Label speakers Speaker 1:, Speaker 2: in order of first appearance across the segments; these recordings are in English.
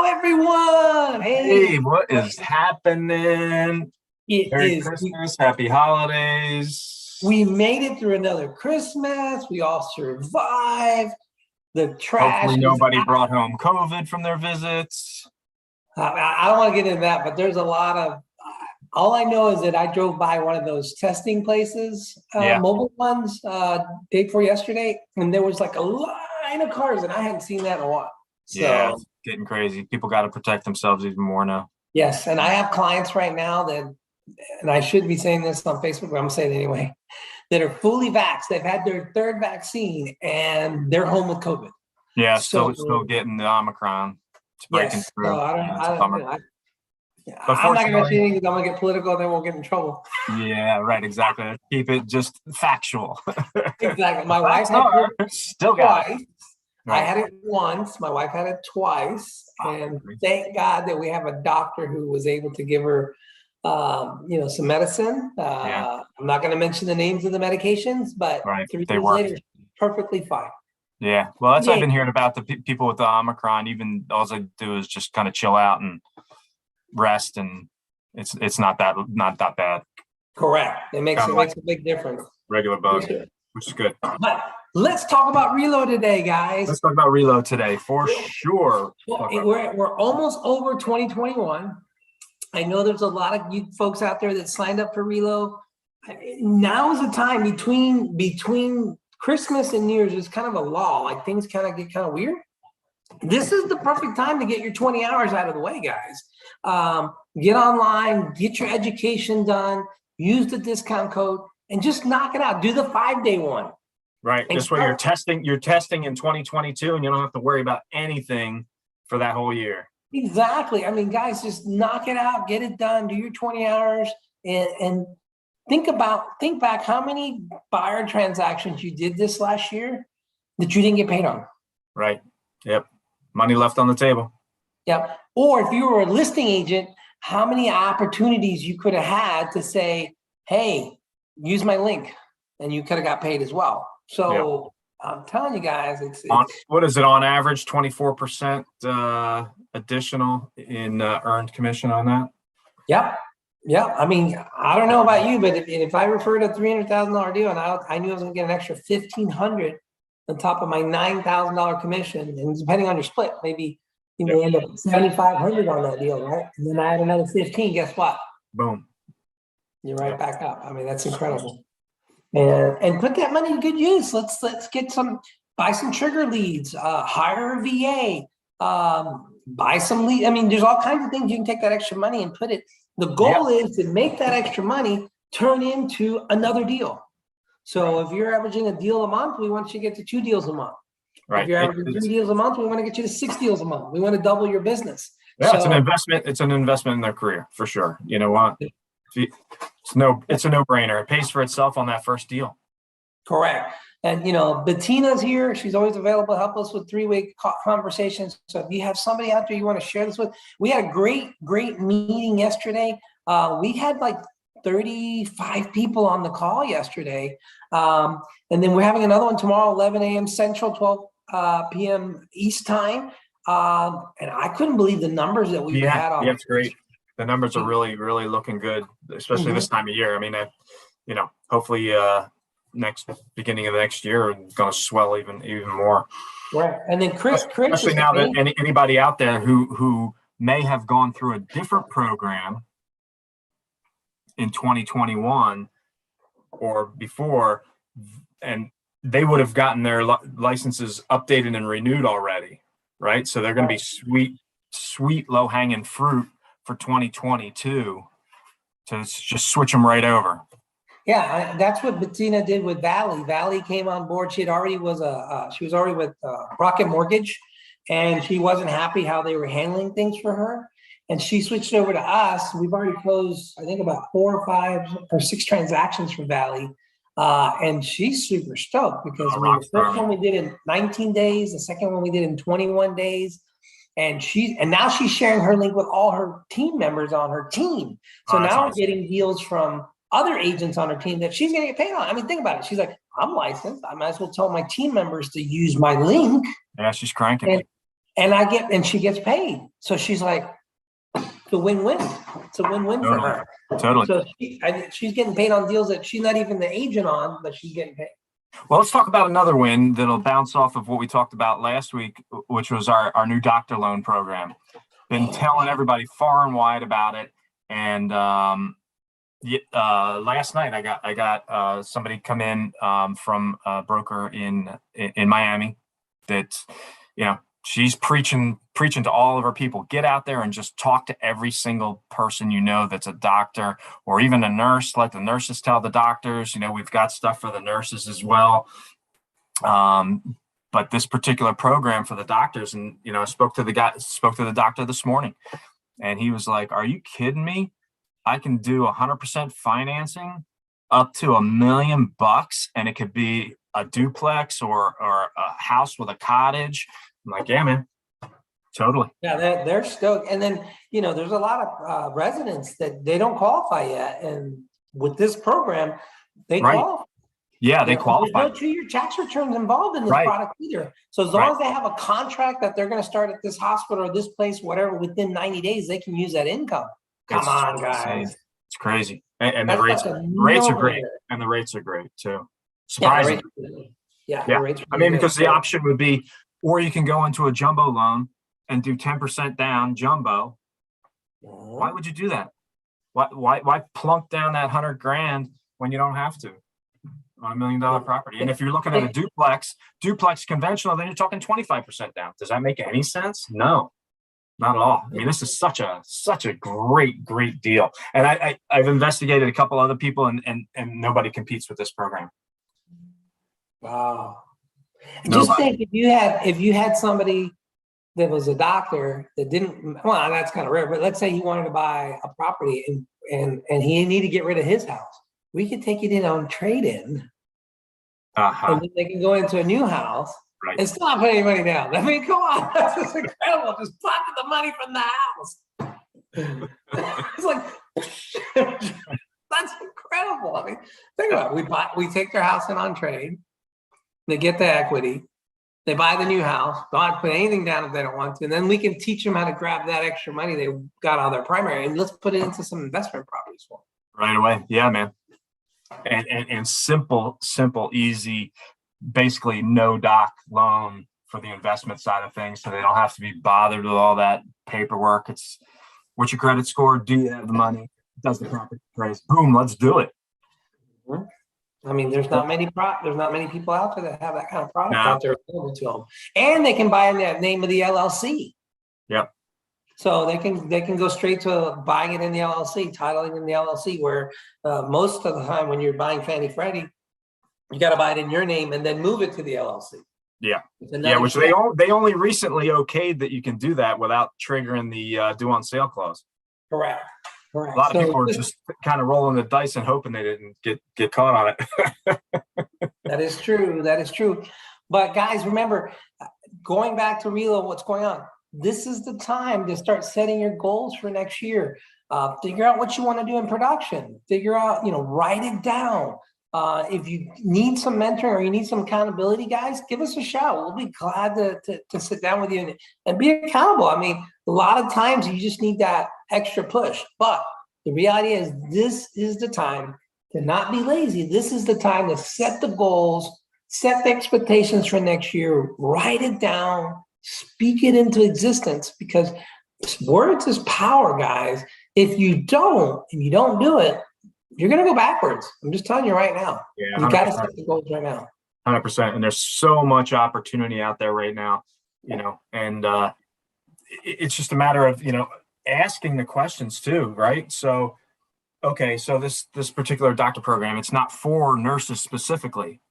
Speaker 1: everyone.
Speaker 2: Hey, what is happening?
Speaker 1: It
Speaker 2: Merry
Speaker 1: is.
Speaker 2: Christmas, happy holidays.
Speaker 1: We made it through another Christmas. We all survived. The trash
Speaker 2: Hopefully
Speaker 1: is
Speaker 2: nobody
Speaker 1: out.
Speaker 2: brought home COVID from their visits.
Speaker 1: I don't want to get into that, but there's a lot of. All I know is that I drove by one of those testing places,
Speaker 2: Yeah.
Speaker 1: mobile ones, day before yesterday, and there was like a line of cars, and I hadn't seen that in a while.
Speaker 2: Yeah,
Speaker 1: So
Speaker 2: it's getting crazy. People got to protect themselves even more now.
Speaker 1: yes, and I have clients right now that, and I shouldn't be saying this on Facebook, but I'm saying it anyway, that are fully vaxxed. They've had their third vaccine and they're home with COVID.
Speaker 2: Yeah,
Speaker 1: So
Speaker 2: still getting the Omicron. It's breaking
Speaker 1: yes,
Speaker 2: through.
Speaker 1: so
Speaker 2: Yeah, it's a
Speaker 1: I'm
Speaker 2: bummer.
Speaker 1: not
Speaker 2: But
Speaker 1: going to say
Speaker 2: fortunately,
Speaker 1: anything because I'm going to get political and then we'll get in trouble.
Speaker 2: yeah, right, exactly. Keep it just factual.
Speaker 1: Exactly. My wife
Speaker 2: Facts
Speaker 1: had
Speaker 2: are,
Speaker 1: it
Speaker 2: still got it.
Speaker 1: twice. I
Speaker 2: Right.
Speaker 1: had it once. My wife had it twice. And
Speaker 2: crazy.
Speaker 1: thank God that we have a doctor who was able to give her, some medicine.
Speaker 2: Yeah.
Speaker 1: I'm not going to mention the names of the medications, but
Speaker 2: Right,
Speaker 1: 3
Speaker 2: they
Speaker 1: days
Speaker 2: work.
Speaker 1: later, perfectly fine.
Speaker 2: Yeah, well, that's what I've
Speaker 1: Yeah.
Speaker 2: been hearing about the people with the Omicron. Even all I do is just kind of chill out and rest, and it's not that bad.
Speaker 1: Correct. It makes
Speaker 2: Kinda
Speaker 1: a big difference.
Speaker 2: Regular bug,
Speaker 1: Sure.
Speaker 2: which is good.
Speaker 1: But let's talk about reload today, guys.
Speaker 2: Let's talk about reload today for sure.
Speaker 1: We're almost over 2021. I know there's a lot of you folks out there that signed up for reload. Now is the time between Christmas and New Year's is kind of a lull. Like things kind of get kind of weird. This is the perfect time to get your 20 hours out of the way, guys. Get online, get your education done, use the discount code, and just knock it out. Do the 5-day one.
Speaker 2: Right. This way you're testing in 2022 and you don't have to worry about anything for that whole year.
Speaker 1: Exactly. I mean, guys, just knock it out, get it done, do your 20 hours, and think back how many buyer transactions you did this last year that you didn't get paid on.
Speaker 2: Right. Yep. Money left on the table.
Speaker 1: Yep. Or if you were a listing agent, how many opportunities you could have had to say, hey, use my link, and you could have got paid as well. So I'm telling you guys, it's
Speaker 2: what is it on average? 24% additional in earned commission on that.
Speaker 1: Yep. Yeah. I mean, I don't know about you, but if I referred a $300,000 deal and I knew I was going to get an extra $1,500 on top of my $9,000 commission, and depending on your split, maybe you may end up $7,500 on that deal, right? And then I had another 15. Guess what?
Speaker 2: Boom.
Speaker 1: You're right back up. I mean, that's incredible. And put that money to good use. Let's buy some trigger leads, hire a VA, buy some lead. I mean, there's all kinds of things you can take that extra money and put it. The goal is to make that extra money turn into another deal. So if you're averaging a deal a month, we want you to get to 2 deals a month.
Speaker 2: Right.
Speaker 1: If you're averaging 3 deals a month, we want to get you to 6 deals a month. We want to double your business.
Speaker 2: Yeah, it's an investment. It's an investment in their career for sure. You know what? It's a no-brainer. It pays for itself on that first deal.
Speaker 1: Correct. And Bettina's here. She's always available to help us with 3-way conversations. So if you have somebody out there you want to share this with, we had a great meeting yesterday. We had like 35 people on the call yesterday. And then we're having another one tomorrow, 11 a.m. Central, 12 p.m. East time. And I couldn't believe the numbers that we had on.
Speaker 2: Yeah, it's great. The numbers are really, really looking good, especially this time of year. I mean, hopefully beginning of the next year, it's going to swell even more.
Speaker 1: Right. And then Chris,
Speaker 2: especially now that anybody out there who may have gone through a different program in 2021 or before, and they would have gotten their licenses updated and renewed already, right? So they're going to be sweet low-hanging fruit for 2022 to just switch them right over.
Speaker 1: Yeah, that's what Bettina did with Valley. Valley came on board. She was already with Rocket Mortgage, and she wasn't happy how they were handling things for her. And she switched over to us. We've already closed, I think, about 4 or 5 or 6 transactions for Valley. And she's super stoked because the first one we did in 19 days, the second one we did in 21 days. And now she's sharing her link with all her team members on her team. So now we're getting deals from other agents on her team that she's going to get paid on. I mean, think about it. She's like, I'm licensed. I might as well tell my team members to use my link.
Speaker 2: Yeah, she's cranking.
Speaker 1: and she gets paid. So she's like, it's a win-win. It's a win-win for her.
Speaker 2: Totally.
Speaker 1: So she's getting paid on deals that she's not even the agent on, but she's getting paid.
Speaker 2: Well, let's talk about another win that'll bounce off of what we talked about last week, which was our new doctor loan program. Been telling everybody far and wide about it. And last night I got somebody come in from a broker in Miami that, she's preaching to all of her people, get out there and just talk to every single person that's a doctor or even a nurse. Let the nurses tell the doctors. We've got stuff for the nurses as well. But this particular program for the doctors, and I spoke to the doctor this morning, and he was like, "Are you kidding me? I can do 100% financing up to $1 million, and it could be a duplex or a house with a cottage." I'm like, "Yeah, man, totally."
Speaker 1: Yeah, they're stoked. And then, there's a lot of residents that they don't qualify yet. And with this program, they qualify.
Speaker 2: Yeah, they qualify.
Speaker 1: There's no 2-year tax returns involved in this product either. So as long as they have a contract that they're going to start at this hospital or this place, whatever, within 90 days, they can use that income. Come on, guys.
Speaker 2: It's crazy. And the rates are great. And the rates are great too. Surprising.
Speaker 1: Yeah.
Speaker 2: I mean, because the option would be, or you can go into a jumbo loan and do 10% down jumbo. Why would you do that? Why plunk down that $100,000 when you don't have to on $1 million property? And if you're looking at a duplex conventional, then you're talking 25% down. Does that make any sense? No, not at all. I mean, this is such a great deal. And I've investigated a couple other people, and nobody competes with this program.
Speaker 1: Wow. Just think if you had somebody that was a doctor that didn't, well, that's kind of rare, but let's say he wanted to buy a property and he needed to get rid of his house. We could take it in on trade-in. And then they can go into a new house and still not put any money down. I mean, come on, that's just incredible. Just pocket the money from the house. It's like, that's incredible. I mean, think about it. We take their house in on trade. They get the equity. They buy the new house. Don't have to put anything down if they don't want to. And then we can teach them how to grab that extra money they got out of their primary and let's put it into some investment properties for them.
Speaker 2: Right away. Yeah, man. And simple, easy, basically no doc loan for the investment side of things. So they don't have to be bothered with all that paperwork. It's what's your credit score? Do you have the money? Does the property appraise? Boom, let's do it.
Speaker 1: Mm-hmm. I mean, there's not many people out there that have that kind of product out there available to them, and they can buy in the name of the LLC.
Speaker 2: Yep.
Speaker 1: So they can go straight to buying it in the LLC, titling in the LLC. Where most of the time when you're buying Fannie Freddie, you got to buy it in your name and then move it to the LLC.
Speaker 2: Yeah. Which they only recently okayed that you can do that without triggering the due on sale clause.
Speaker 1: Correct.
Speaker 2: A lot of people are just kind of rolling the dice and hoping they didn't get caught on it.
Speaker 1: That is true. But guys, remember, going back to Relo, what's going on? This is the time to start setting your goals for next year. Figure out what you want to do in production. Figure out, write it down. If you need some mentoring or you need some accountability, guys, give us a shout. We'll be glad to sit down with you and be accountable. I mean, a lot of times you just need that extra push. But the reality is this is the time to not be lazy. This is the time to set the goals, set the expectations for next year, write it down, speak it into existence, because words is power, guys. If you don't do it, you're going to go backwards. I'm just telling you right now. Yeah, you got to set the goals right now.
Speaker 2: 100%. And there's so much opportunity out there right now, and it's just a matter of, asking the questions too, right? So, okay, so this particular doctor program, it's not for nurses specifically,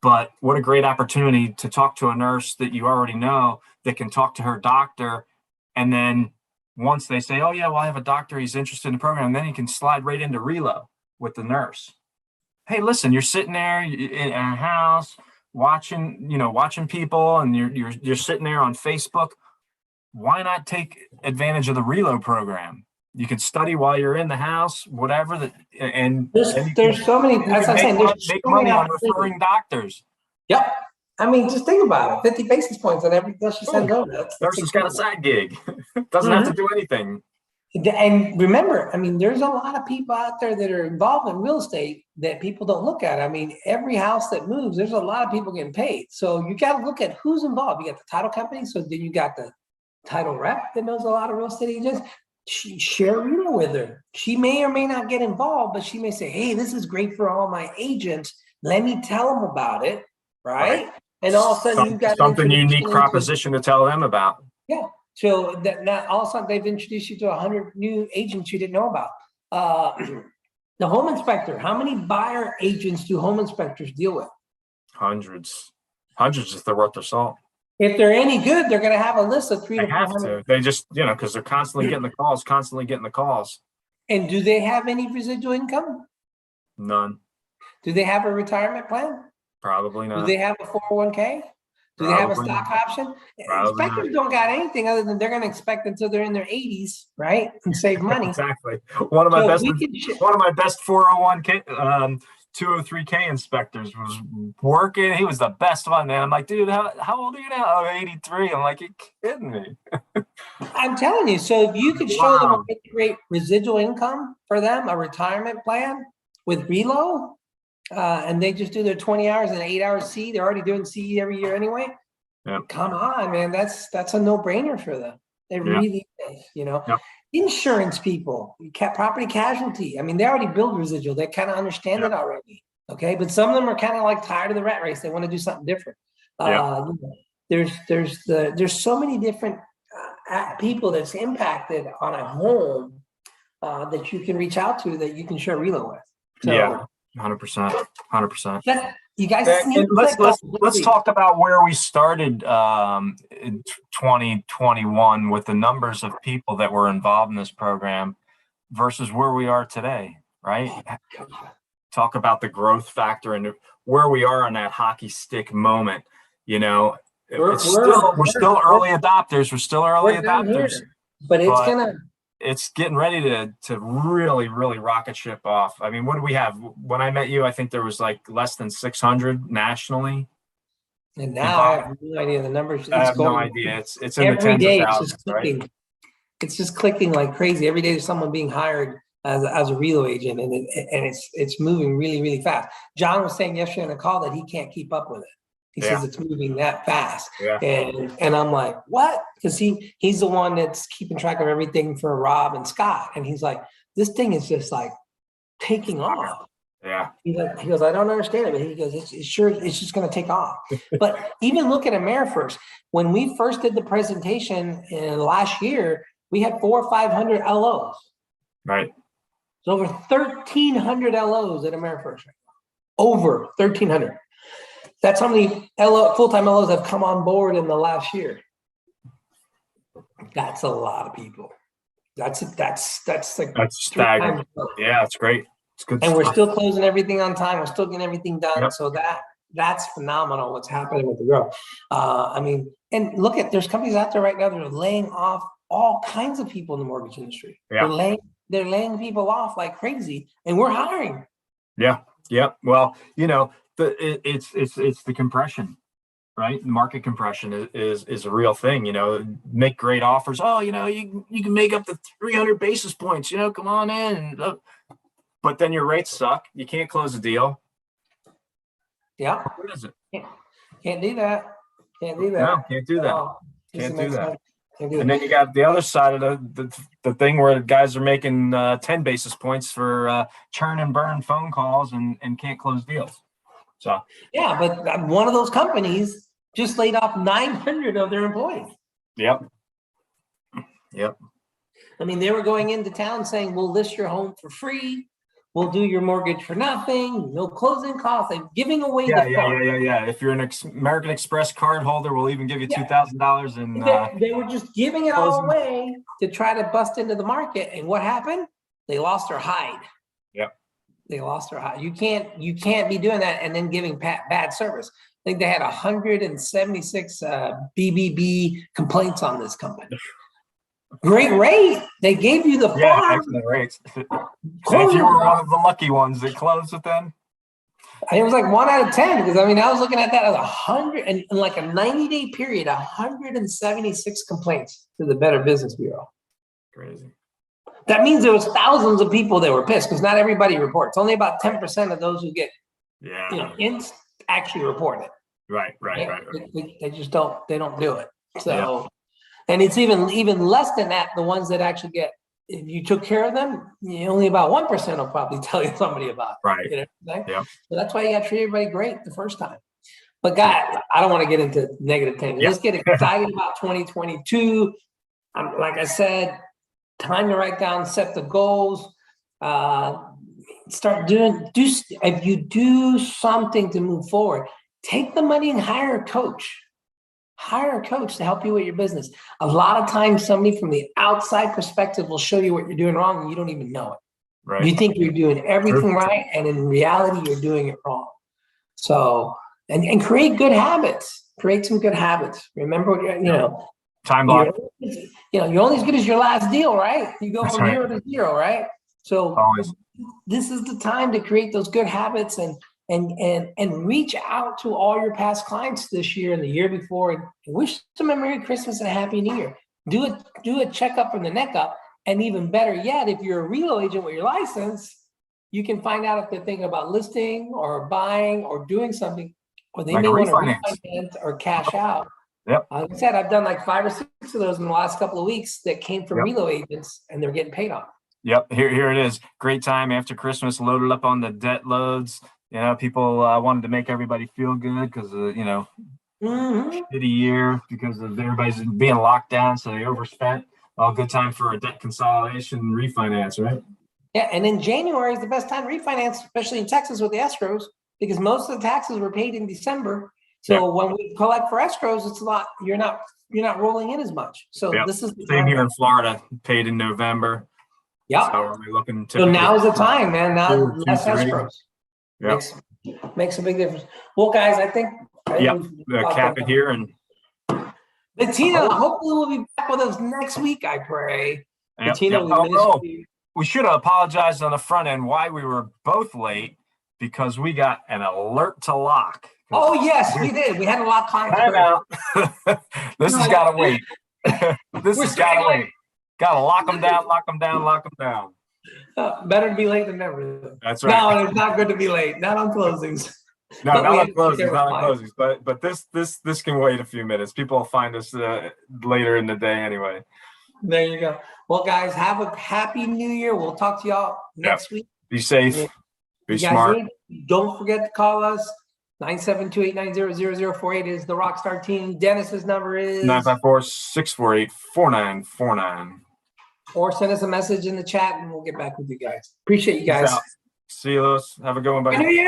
Speaker 2: but what a great opportunity to talk to a nurse that you already know that can talk to her doctor. And then once they say, oh yeah, well, I have a doctor, he's interested in the program, and then you can slide right into Relo with the nurse. Hey, listen, you're sitting there in a house watching people, and you're sitting there on Facebook. Why not take advantage of the Relo program? You can study while you're in the house, whatever.
Speaker 1: There's so many. That's what I'm saying. There's
Speaker 2: make money on referring doctors.
Speaker 1: Yep. I mean, just think about it. 50 basis points on every deal she sends over.
Speaker 2: Nurse has got a side gig. Doesn't have to do anything.
Speaker 1: And remember, I mean, there's a lot of people out there that are involved in real estate that people don't look at. I mean, every house that moves, there's a lot of people getting paid. So you got to look at who's involved. You got the title company. So then you got the title rep that knows a lot of real estate agents. Share Reno with her. She may or may not get involved, but she may say, hey, this is great for all my agents. Let me tell them about it. Right. And all of a sudden, you got
Speaker 2: something unique proposition to tell them about.
Speaker 1: Yeah. So that now all of a sudden they've introduced you to 100 new agents you didn't know about. The home inspector. How many buyer agents do home inspectors deal with?
Speaker 2: Hundreds if they're worth their salt.
Speaker 1: If they're any good, they're going to have a list of 300
Speaker 2: to 400. They just, because they're constantly getting the calls.
Speaker 1: And do they have any residual income?
Speaker 2: None.
Speaker 1: Do they have a retirement plan?
Speaker 2: Probably not.
Speaker 1: Do they have a 401k? Do they have a stock option? Inspectors don't got anything other than they're going to expect until they're in their 80s, right, and save money.
Speaker 2: Exactly. One of my best 401k, 203k inspectors was working. He was the best one, man. I'm like, dude, how old are you now? Oh, 83. I'm like, you're kidding me.
Speaker 1: I'm telling you. So if you could show them a great residual income for them, a retirement plan with Relo, and they just do their 20 hours and 8 hours C. They're already doing C every year anyway.
Speaker 2: Yep.
Speaker 1: Come on, man. That's a no-brainer for them. They really is,
Speaker 2: Yep.
Speaker 1: Insurance people, property casualty. I mean, they already build residual. They kind of understand it already. Okay. But some of them are kind of like tired of the rat race. They want to do something different. There's so many different people that's impacted on a home that you can reach out to that you can share Relo with. So,
Speaker 2: yeah. 100%.
Speaker 1: You guys
Speaker 2: let's talk about where we started in 2021 with the numbers of people that were involved in this program versus where we are today, right? Talk about the growth factor and where we are on that hockey stick moment. We're still early adopters. We're still early adopters,
Speaker 1: but
Speaker 2: it's getting ready to really, really rocket ship off. I mean, what do we have? When I met you, I think there was like less than 600 nationally.
Speaker 1: And now I have no idea the numbers.
Speaker 2: I have no idea. It's in the tens of thousands, right?
Speaker 1: It's just clicking like crazy. Every day there's someone being hired as a Relo agent, and it's moving really, really fast. John was saying yesterday on the call that he can't keep up with it. He says it's moving that fast.
Speaker 2: Yeah.
Speaker 1: And I'm like, what? Because he's the one that's keeping track of everything for Rob and Scott. And he's like, this thing is just like taking off.
Speaker 2: Yeah.
Speaker 1: He goes, I don't understand it, but he goes, it's just going to take off. But even look at AmeriFirst. When we first did the presentation in last year, we had 400 or 500 LOs.
Speaker 2: Right.
Speaker 1: So over 1,300 LOs at AmeriFirst. Over 1,300. That's how many full-time LOs have come on board in the last year. That's a lot of people. That's
Speaker 2: staggering. Yeah, it's great. It's good.
Speaker 1: And we're still closing everything on time. We're still getting everything done. Yep. So that's phenomenal. What's happening with the growth? I mean, and look there's companies out there right now that are laying off all kinds of people in the mortgage industry.
Speaker 2: Yeah.
Speaker 1: They're laying people off like crazy, and we're hiring.
Speaker 2: Yeah. Well, it's the compression, right? Market compression is a real thing. Make great offers. Oh, you can make up to 300 basis points. Come on in. But then your rates suck. You can't close a deal.
Speaker 1: Yeah.
Speaker 2: What is it?
Speaker 1: Can't do that.
Speaker 2: No, can't do that. Can't do that. And then you got the other side of the thing where guys are making 10 basis points for churn and burn phone calls and can't close deals. So
Speaker 1: yeah, but one of those companies just laid off 900 of their employees.
Speaker 2: Yep.
Speaker 1: I mean, they were going into town saying, we'll list your home for free. We'll do your mortgage for nothing. No closing costs. They're giving away the farm.
Speaker 2: Yeah. If you're an American Express card holder, we'll even give you $2,000. And
Speaker 1: they were just giving it all away to try to bust into the market. And what happened? They lost their hide.
Speaker 2: Yep.
Speaker 1: They lost their hide. You can't be doing that and then giving bad service. I think they had 176 BBB complaints on this company. Great rate. They gave you the farm.
Speaker 2: Excellent rates. If you were one of the lucky ones that closed with them.
Speaker 1: It was like 1 out of 10 because I mean, I was looking at that as 100 and in like a 90-day period, 176 complaints to the Better Business Bureau.
Speaker 2: Crazy.
Speaker 1: That means there was thousands of people that were pissed because not everybody reports. Only about 10% of those who get,
Speaker 2: Yeah.
Speaker 1: hints actually report it.
Speaker 2: Right.
Speaker 1: They just don't. They don't do it. So, and it's even less than that. The ones that actually get, if you took care of them, only about 1% will probably tell you somebody about it.
Speaker 2: Right.
Speaker 1: You know what I'm saying?
Speaker 2: Yeah.
Speaker 1: So that's why you got to treat everybody great the first time. But God, I don't want to get into negative things.
Speaker 2: Yeah.
Speaker 1: Let's get excited about 2022. Like I said, time to write down, set the goals. Start if you do something to move forward, take the money and hire a coach. Hire a coach to help you with your business. A lot of times somebody from the outside perspective will show you what you're doing wrong and you don't even know it.
Speaker 2: Right.
Speaker 1: You think you're doing everything right, and in reality, you're doing it wrong. So, and create good habits. Create some good habits. Remember,
Speaker 2: Time block.
Speaker 1: You're only as good as your last deal, right? You go
Speaker 2: That's
Speaker 1: from
Speaker 2: right.
Speaker 1: 0 to 0, right? So
Speaker 2: Always.
Speaker 1: this is the time to create those good habits and reach out to all your past clients this year and the year before and wish them a Merry Christmas and a Happy New Year. Do a checkup from the neck up. And even better yet, if you're a real agent with your license, you can find out if they're thinking about listing or buying or doing something, or they
Speaker 2: Like
Speaker 1: may
Speaker 2: a
Speaker 1: want to
Speaker 2: refinance.
Speaker 1: refinance or cash out.
Speaker 2: Yep.
Speaker 1: Like I said, I've done like 5 or 6 of those in the last couple of weeks that came from real agents, and they're getting paid off.
Speaker 2: Yep. Here it is. Great time after Christmas, loaded up on the debt loads. People wanted to make everybody feel good because, shitty year because of everybody's being locked down. So they overspent. All good time for a debt consolidation and refinance, right?
Speaker 1: Yeah. And in January is the best time to refinance, especially in Texas with the escrows, because most of the taxes were paid in December. So when we collect for escrows, it's a lot. You're not rolling in as much. So this is the
Speaker 2: same
Speaker 1: time.
Speaker 2: here in Florida, paid in November.
Speaker 1: Yeah.
Speaker 2: So are we looking
Speaker 1: So now is the time, man. Now less
Speaker 2: Q3.
Speaker 1: escrows.
Speaker 2: Yep.
Speaker 1: Makes a big difference. Well, guys, I think
Speaker 2: cap it here. And
Speaker 1: Bettina, hopefully we'll be back with us next week, I pray. Bettina,
Speaker 2: we should have apologized on the front end why we were both late, because we got an alert to lock.
Speaker 1: Oh, yes, we did. We had a lock clients.
Speaker 2: This has got to wait. This has got to wait. Got to lock them down.
Speaker 1: Better to be late than never.
Speaker 2: That's right.
Speaker 1: No, it's not good to be late. Not on closings.
Speaker 2: No, not on closings. But this can wait a few minutes. People will find us later in the day anyway.
Speaker 1: There you go. Well, guys, have a happy New Year. We'll talk to y'all next week.
Speaker 2: Be safe. Be smart.
Speaker 1: Don't forget to call us. 972-890-0048 is the Rockstar team. Dennis's number is
Speaker 2: 954-648-4949.
Speaker 1: Or send us a message in the chat and we'll get back with you guys. Appreciate you guys.
Speaker 2: See you, Lewis. Have a good one, buddy.
Speaker 1: Happy New Year.